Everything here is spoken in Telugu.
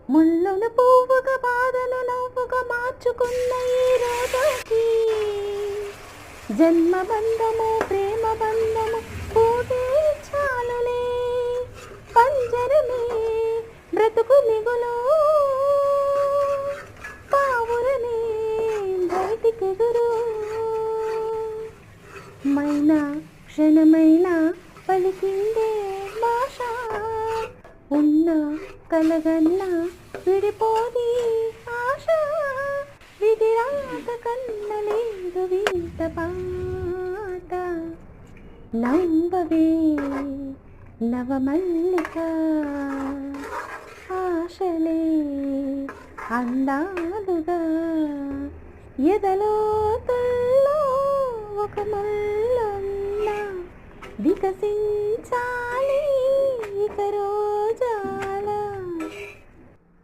ముళ్ళను పువ్వుగా బాధను నవ్వుగా మార్చుకున్న ఈ రోజుకి జన్మ బంధము ప్రేమ బంధము పోతే చాలులే. పంజరమే బ్రతుకు మిగులు పావురనే బయటికెగురు. మైనా క్షణమైన పలికిందే భాష ఉన్న కలగన్న విడిపోది ఆశ. విధిరాత కన్నలేదు వింత పాట నంబవే నవమల్లిక ఆశలే అందాలుగా ఎదలోతుల్లో ఒక మల్లున్న వికసించాలి ఇక రోజు.